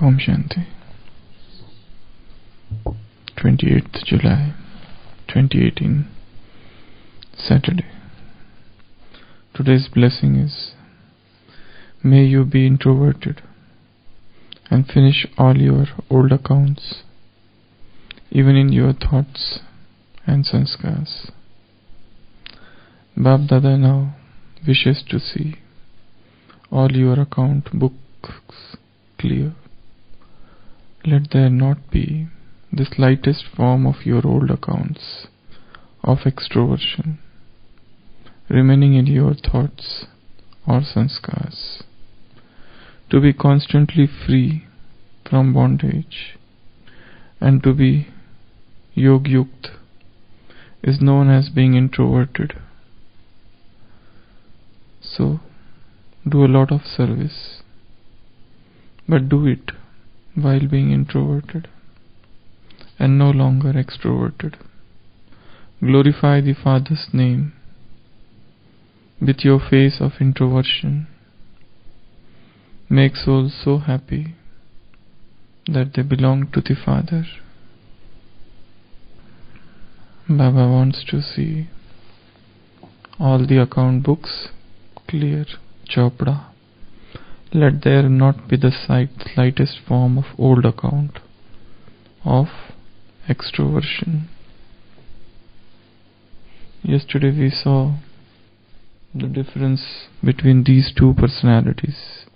Om Shanti. 28th July 2018, Saturday. Today's blessing is, may you be introverted and finish all your old accounts, even in your thoughts and sanskars. Bab Dada now wishes to see all your account books clear. Let there not be the slightest form of your old accounts of extroversion remaining in your thoughts or sanskars. To be constantly free from bondage and to be yog-yukt is known as being introverted. So, do a lot of service, but do it while being introverted and no longer extroverted. Glorify the Father's name with your face of introversion. Make souls so happy that they belong to the Father. Baba wants to see all the account books clear, chopda. Let there not be the slightest form of old account of extroversion. Yesterday we saw the difference between these two personalities,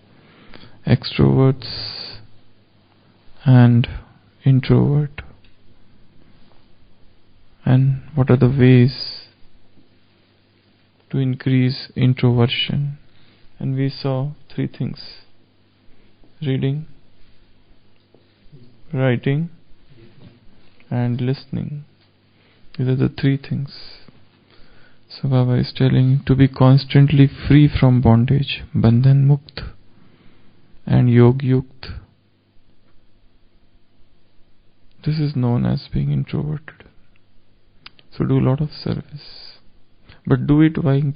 extroverts and introvert, and what are the ways to increase introversion. And we saw three things: reading, writing, and listening. These are the three things. So Baba is telling to be constantly free from bondage, bandhan mukt and yog yukt. This is known as being introverted. So do a lot of service, but do it while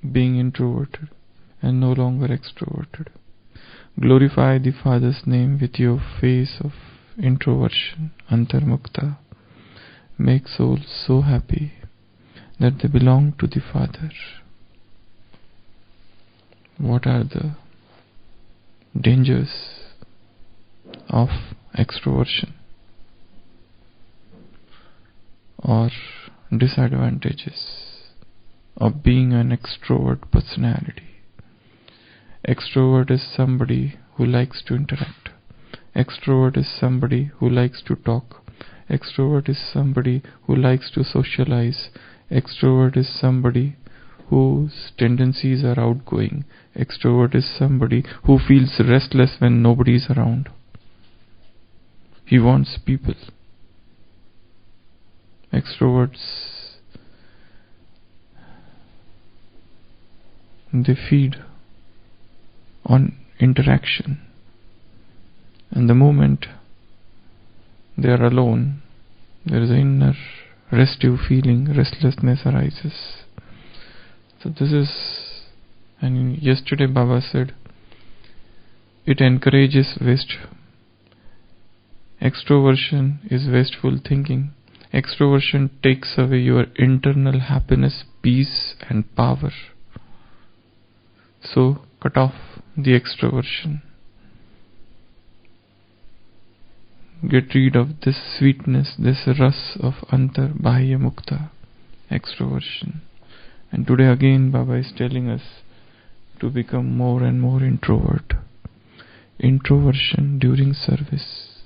being introverted and no longer extroverted. Glorify the Father's name with your face of introversion, antarmukta. Make souls so happy that they belong to the Father. What are the dangers of extroversion or disadvantages of being an extrovert personality? Extrovert is somebody who likes to interact. Extrovert is somebody who likes to talk. Extrovert is somebody who likes to socialize. Extrovert is somebody whose tendencies are outgoing. Extrovert is somebody who feels restless when nobody is around. He wants people. Extroverts, they feed on interaction, and the moment they are alone, there is an inner restive feeling, restlessness arises. So this is, and yesterday Baba said, it encourages waste. Extroversion is wasteful thinking. Extroversion takes away your internal happiness, peace and power. So cut off the extroversion. Get rid of this sweetness, this ras of antar bahya mukta, extroversion. And today again Baba is telling us to become more and more introvert. Introversion during service.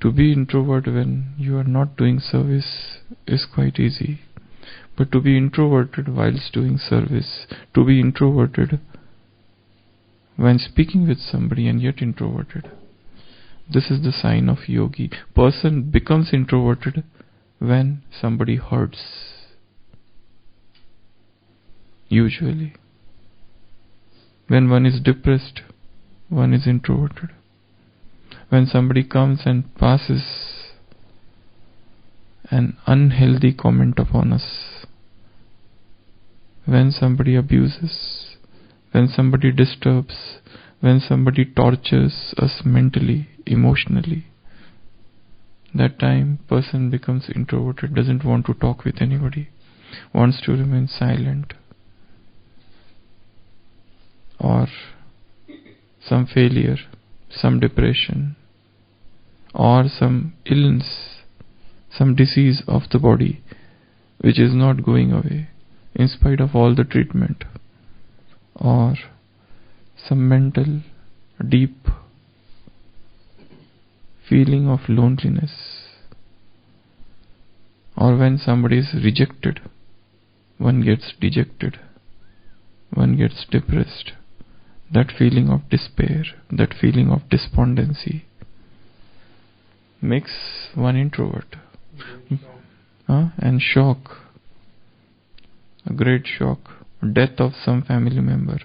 To be introvert when you are not doing service is quite easy. But to be introverted whilst doing service, to be introverted when speaking with somebody and yet introverted, this is the sign of yogi. Person becomes introverted when somebody hurts. Usually. When one is depressed, one is introverted. When somebody comes and passes an unhealthy comment upon us, when somebody abuses, when somebody disturbs, when somebody tortures us mentally, emotionally, that time person becomes introverted, doesn't want to talk with anybody, wants to remain silent. Or some failure, some depression, or some illness, some disease of the body which is not going away in spite of all the treatment, or some mental deep feeling of loneliness, or when somebody is rejected, one gets dejected, one gets depressed. That feeling of despair, that feeling of despondency makes one introvert. And shock, a great shock, death of some family member,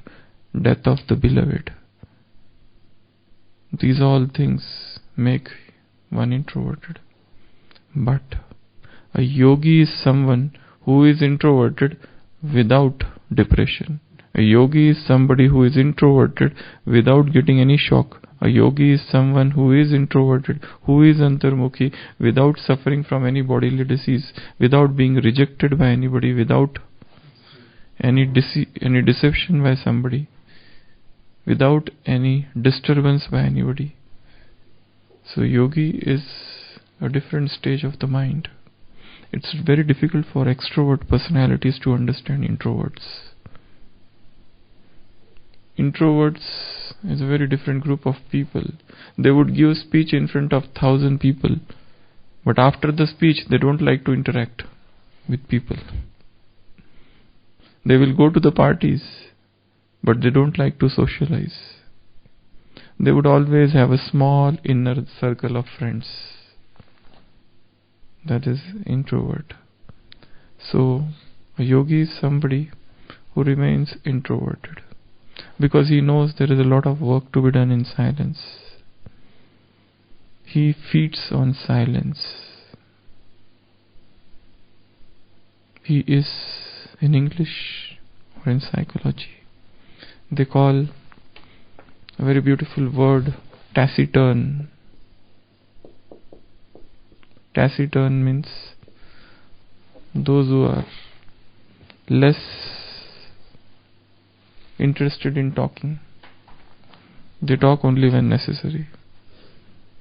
death of the beloved. These all things make one introverted. But a yogi is someone who is introverted without depression. A yogi is somebody who is introverted without getting any shock. A yogi is someone who is introverted, who is antarmukhi, without suffering from any bodily disease, without being rejected by anybody, without any deception by somebody, without any disturbance by anybody. So yogi is a different stage of the mind. It's very difficult for extrovert personalities to understand introverts. Introverts is a very different group of people. They would give speech in front of 1,000 people, but after the speech they don't like to interact with people. They will go to the parties, but they don't like to socialize. They would always have a small inner circle of friends. That is introvert. So a yogi is somebody who remains introverted, because he knows there is a lot of work to be done in silence. He feeds on silence. He is, in English or in psychology, they call a very beautiful word taciturn. Taciturn means those who are less interested in talking. They talk only when necessary.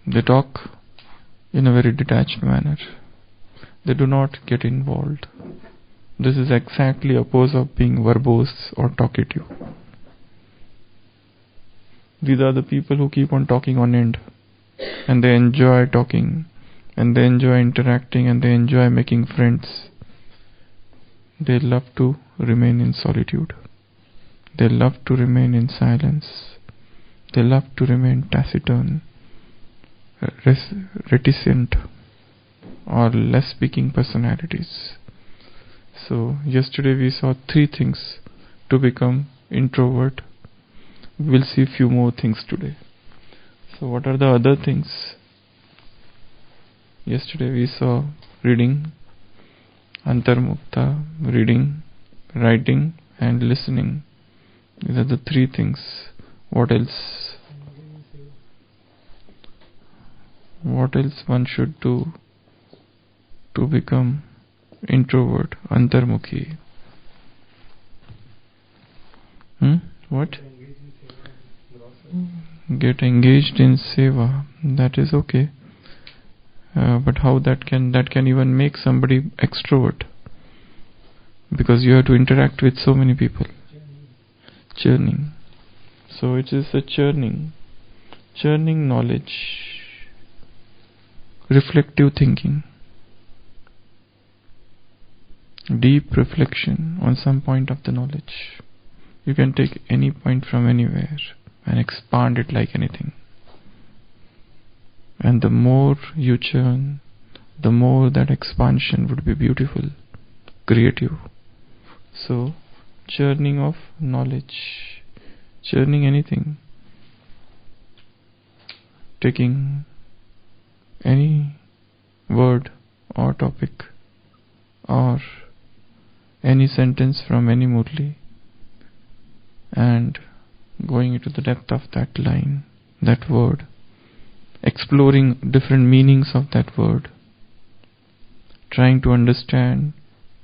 They talk in a very detached manner. They do not get involved. This is exactly opposite of being verbose or talkative. These are the people who keep on talking on end, and they enjoy talking, and they enjoy interacting, and they enjoy making friends. They love to remain in solitude. They love to remain in silence. They love to remain taciturn, reticent, or less speaking personalities. So yesterday we saw 3 things to become introvert. We'll see a few more things today. So what are the other things? Yesterday we saw reading, antarmukta, reading, writing, and listening. These are the 3 things. What else? What else one should do to become introvert, antarmukhi? What? Get engaged in seva. That is okay. But how that can even make somebody extrovert? Because you have to interact with so many people. Churning. So it is a churning knowledge, reflective thinking, deep reflection on some point of the knowledge. You can take any point from anywhere and expand it like anything. And the more you churn, the more that expansion would be beautiful, creative. So, churning of knowledge, churning anything, taking any word or topic or any sentence from any murli and going into the depth of that line, that word, exploring different meanings of that word, trying to understand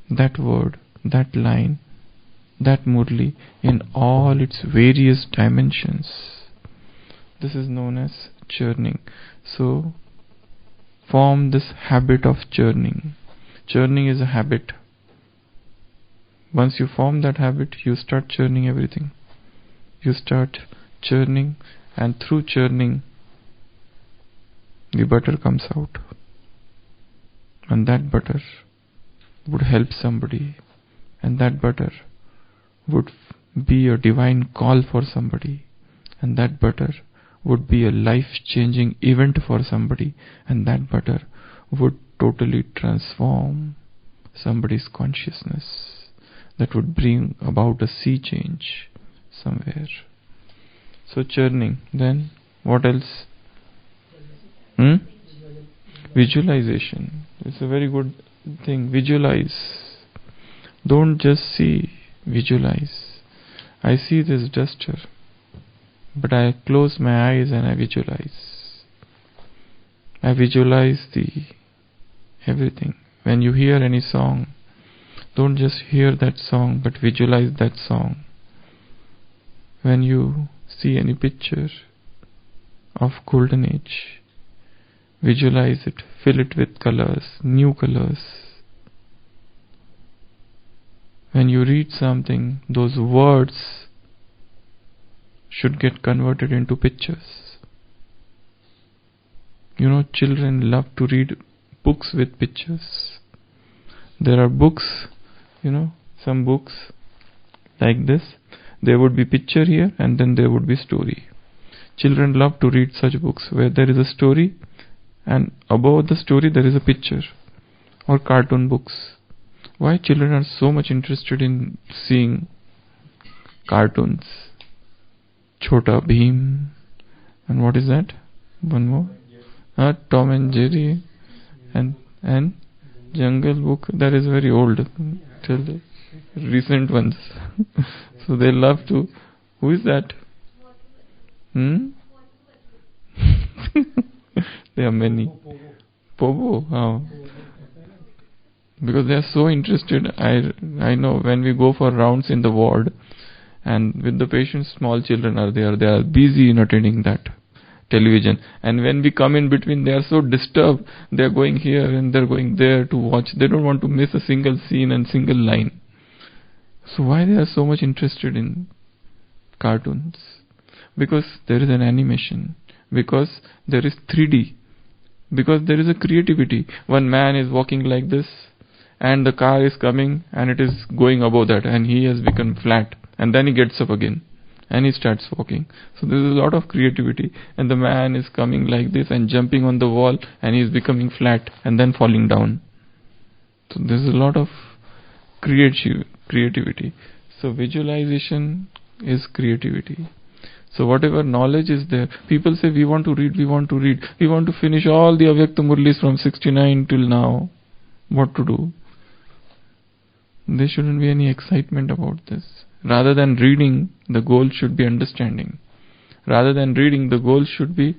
that word, that line, that murli in all its various dimensions. This is known as churning. So, form this habit of churning. Churning is a habit. Once you form that habit, you start churning everything. You start churning, and through churning, the butter comes out. And that butter would help somebody, and that butter would be a divine call for somebody, and that butter would be a life-changing event for somebody, and that butter would totally transform somebody's consciousness. That would bring about a sea change somewhere. So churning. Then what else? Visualization. It's a very good thing. Visualize. Don't just see. Visualize. I see this duster, but I close my eyes and I visualize. I visualize the everything. When you hear any song, don't just hear that song, but visualize that song. When you see any picture of golden age, visualize it, fill it with colors, new colors. When you read something, those words should get converted into pictures. You know, children love to read books with pictures. There are books, some books like this. There would be picture here and then there would be story. Children love to read such books where there is a story and above the story there is a picture, or cartoon books. Why children are so much interested in seeing cartoons? Chota Bheem, and what is that? One more. Tom and Jerry, and Jungle Book. That is very old. Till the recent ones. So they love to. Who is that? There are many. Pobo. Oh. Because they are so interested. I know when we go for rounds in the ward, and with the patients, small children are there. They are busy in attending that television. And when we come in between, they are so disturbed. They are going here and they are going there to watch. They don't want to miss a single scene and single line. So why they are so much interested in cartoons? Because there is an animation. Because there is 3D. Because there is a creativity. One man is walking like this, and the car is coming and it is going above that, and he has become flat, and then he gets up again and he starts walking. So there is a lot of creativity, and the man is coming like this and jumping on the wall, and he is becoming flat and then falling down. So there is a lot of creativity. So visualization is creativity. So whatever knowledge is there, people say we want to read, we want to finish all the Avyakta Murlis from 69 till now. What to do? There shouldn't be any excitement about this. Rather than reading, the goal should be understanding. Rather than reading, the goal should be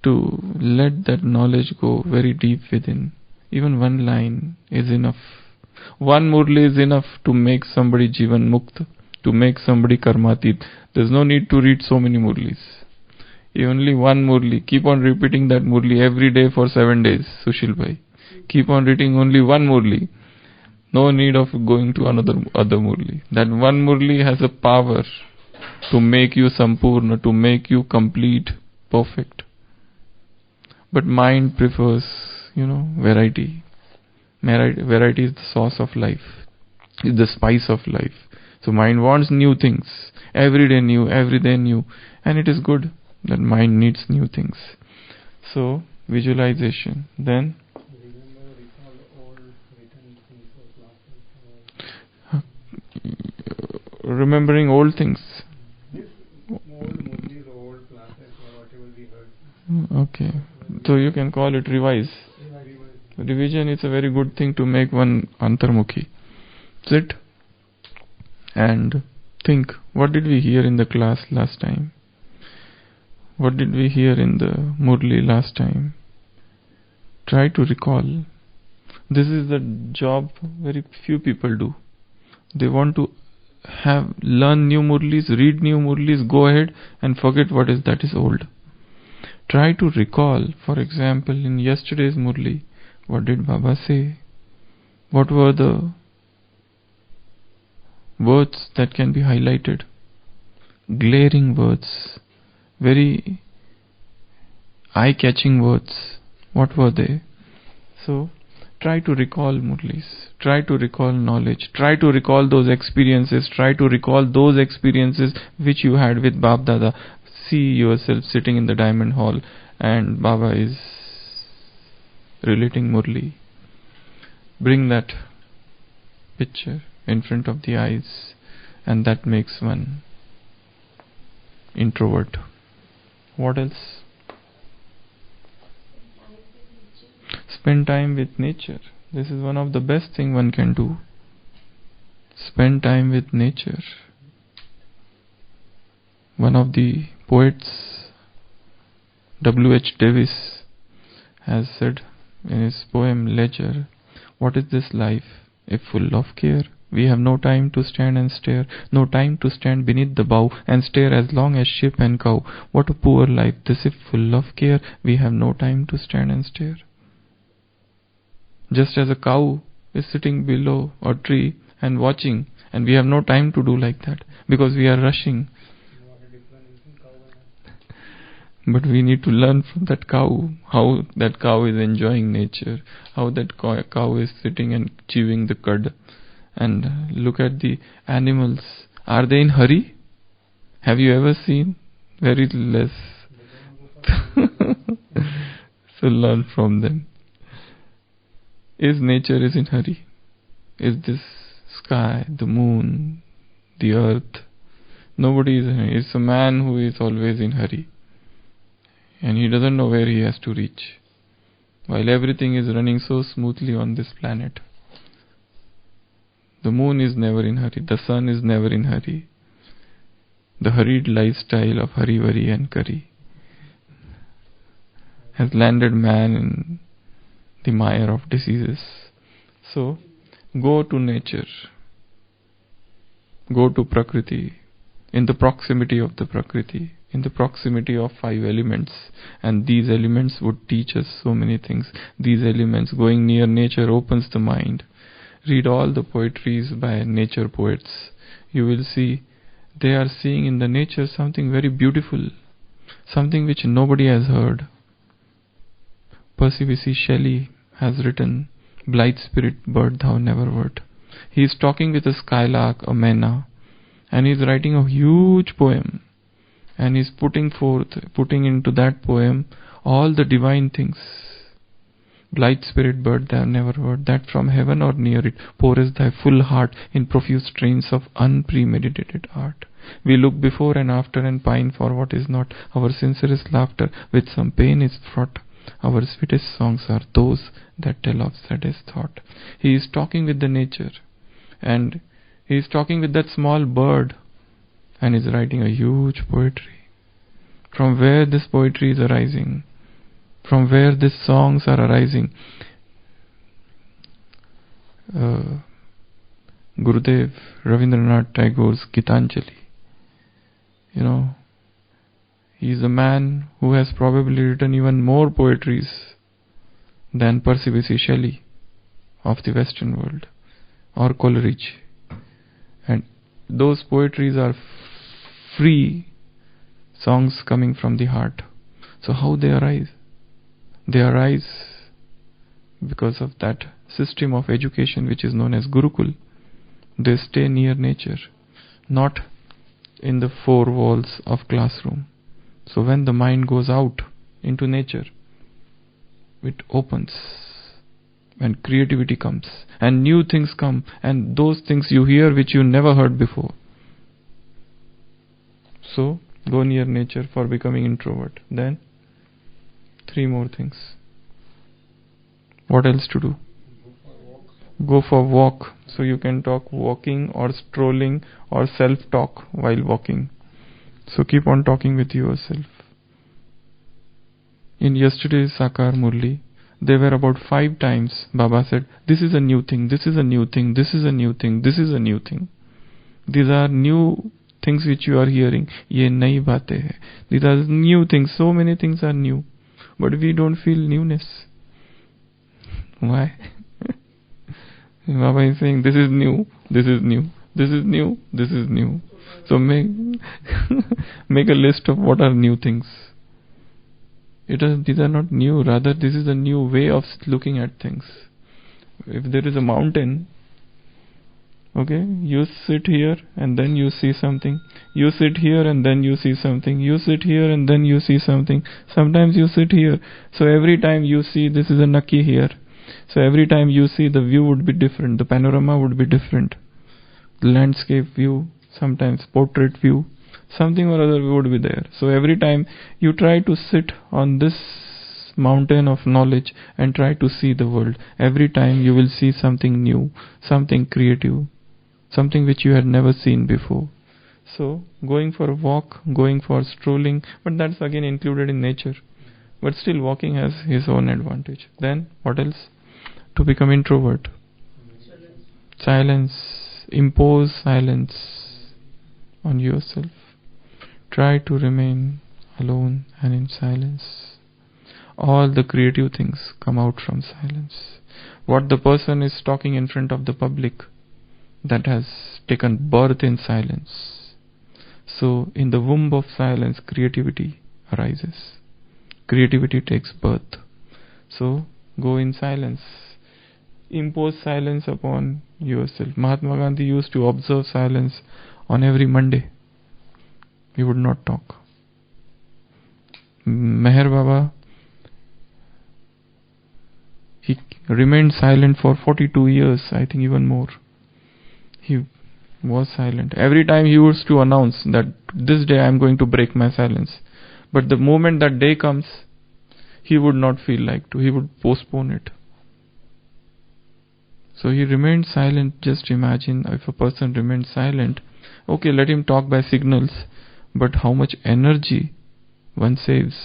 to let that knowledge go very deep within. Even one line is enough. One murli is enough to make somebody Jivan Mukt, to make somebody Karmatit. There's no need to read so many murlis. Only one murli. Keep on repeating that murli every day for 7 days, Sushil Bhai. Keep on reading only one murli. No need of going to other murli. That one murli has a power to make you sampurna, to make you complete, perfect. But mind prefers, variety. Variety is the source of life, is the spice of life. So mind wants new things, every day new, and it is good that mind needs new things. So visualization. Then remembering old things. Okay, so you can call it revise. Revision is a very good thing to make one antarmukhi. Sit and Think, what did we hear in the class last time? What did we hear in the Murli last time? Try to recall. This is the job very few people do. They want to learn new Murlis, read new Murlis, go ahead and forget what is that is old. Try to recall, for example, in yesterday's Murli, what did Baba say? What were the words that can be highlighted? Glaring words, very eye-catching words. What were they? So, try to recall Murlis, try to recall knowledge, try to recall those experiences, try to recall those experiences which you had with Bab Dada. See yourself sitting in the Diamond Hall and Baba is relating Murli. Bring that picture in front of the eyes, and that makes one introvert. What else? Spend time with nature. This is one of the best thing one can do. Spend time with nature. One of the poets, W.H. Davis, has said in his poem Ledger, "What is this life, if full of care? We have no time to stand and stare, no time to stand beneath the bow and stare as long as sheep and cow. What a poor life this, if full of care, we have no time to stand and stare." Just as a cow is sitting below a tree and watching, and we have no time to do like that because we are rushing. But we need to learn from that cow, how that cow is enjoying nature, how that cow is sitting and chewing the cud. And look at the animals. Are they in hurry? Have you ever seen? Very less. So learn from them. Is nature is in hurry? Is this sky, the moon, the earth? Nobody is in hurry. It's a man who is always in hurry. And he doesn't know where he has to reach. While everything is running so smoothly on this planet. The moon is never in hurry. The sun is never in hurry. The hurried lifestyle of hurry, worry and curry has landed man in the mire of diseases. So, go to nature. Go to Prakriti. In the proximity of the Prakriti. In the proximity of 5 elements. And these elements would teach us so many things. These elements, going near nature, opens the mind. Read all the poetries by nature poets. You will see they are seeing in the nature something very beautiful. Something which nobody has heard. Percy Bysshe Shelley has written, "Blithe spirit bird thou never wert." He is talking with a skylark, a Mena, and he is writing a huge poem. And he is putting into that poem all the divine things. Blithe spirit bird thou never wert, that from heaven or near it pourest thy full heart in profuse strains of unpremeditated art. We look before and after and pine for what is not. Our sincerest laughter with some pain is fraught. Our sweetest songs are those that tell of saddest thought. He is talking with the nature, and he is talking with that small bird, and is writing a huge poetry. From where this poetry is arising, from where these songs are arising. Gurudev Rabindranath Tagore's Gitanjali. He is a man who has probably written even more poetries than Percy Bysshe Shelley of the Western world, or Coleridge. And those poetries are free songs coming from the heart. So how they arise? They arise because of that system of education which is known as Gurukul. They stay near nature, not in the 4 walls of classroom. So when the mind goes out into nature, it opens, and creativity comes, and new things come, and those things you hear which you never heard before. So go near nature for becoming introvert. Then 3 more things. What else to do? Go for walk, so you can talk walking or strolling or self-talk while walking. So keep on talking with yourself. In yesterday's Sakar Murli, there were about 5 times Baba said, this is a new thing, this is a new thing, this is a new thing, this is a new thing. These are new things which you are hearing. Ye nayi baatein hai. These are new things. So many things are new. But we don't feel newness. Why? Baba is saying, this is new, this is new, this is new, this is new. So make a list of what are new things. These are not new, rather this is a new way of looking at things. If there is a mountain, okay, you sit here and then you see something. You sit here and then you see something. You sit here and then you see something. Sometimes you sit here. So every time you see, this is a Naki here. So every time you see, the view would be different. The panorama would be different. The landscape view, sometimes portrait view, something or other would be there. So every time you try to sit on this mountain of knowledge and try to see the world, every time you will see something new, something creative, something which you had never seen before. So going for a walk, going for strolling, but that's again included in nature. But still walking has his own advantage. Then what else? To become introvert. Silence. Impose silence on yourself. Try to remain alone and in silence. All the creative things come out from silence. What the person is talking in front of the public, that has taken birth in silence. So in the womb of silence, creativity arises. Creativity takes birth. So go in silence. Impose silence upon yourself. Mahatma Gandhi used to observe silence on every Monday. He would not talk. Meher Baba, he remained silent for 42 years, I think even more. He was silent. Every time he used to announce that this day I am going to break my silence. But the moment that day comes, he would not feel like to. He would postpone it. So he remained silent. Just imagine if a person remains silent. Okay, let him talk by signals. But how much energy one saves.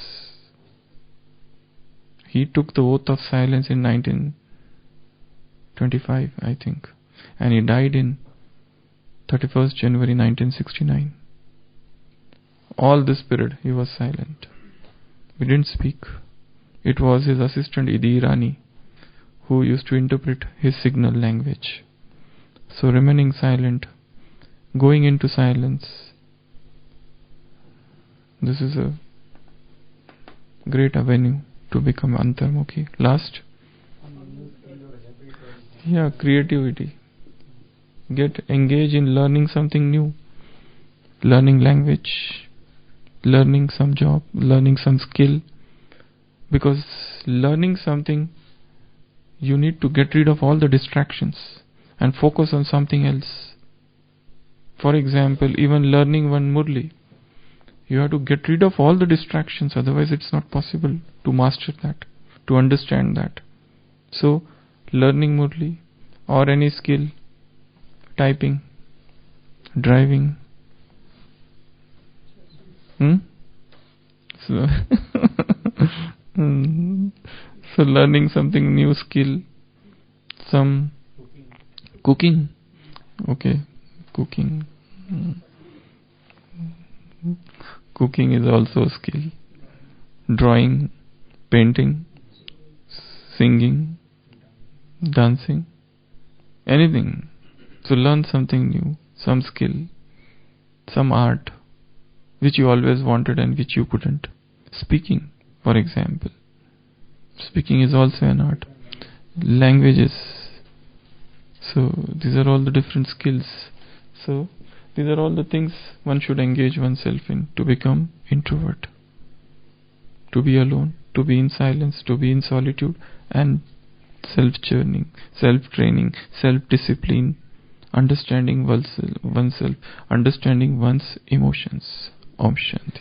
He took the oath of silence in 1925, I think. And he died in 31st January 1969. All this period he was silent. He didn't speak. It was his assistant Idi Irani who used to interpret his signal language. So remaining silent, going into silence, this is a great avenue to become antarmukhi. Last, creativity. Get engaged in learning something new, learning language, learning some job, learning some skill. Because learning something, you need to get rid of all the distractions and focus on something else. For example, even learning one murli, you have to get rid of all the distractions, otherwise it's not possible to master that, to understand that. So, learning murli or any skill, typing, driving. So, so learning something new skill, some cooking. Okay, cooking. Cooking is also a skill. Drawing, painting, singing, dancing, anything. So learn something new, some skill, some art which you always wanted and which you couldn't. Speaking, for example. Speaking is also an art. Languages. So these are all the different skills. So these are all the things one should engage oneself in to become introvert. To be alone, to be in silence, to be in solitude, and self-churning, self-training, self-discipline, understanding oneself, understanding one's emotions. Om Shanti.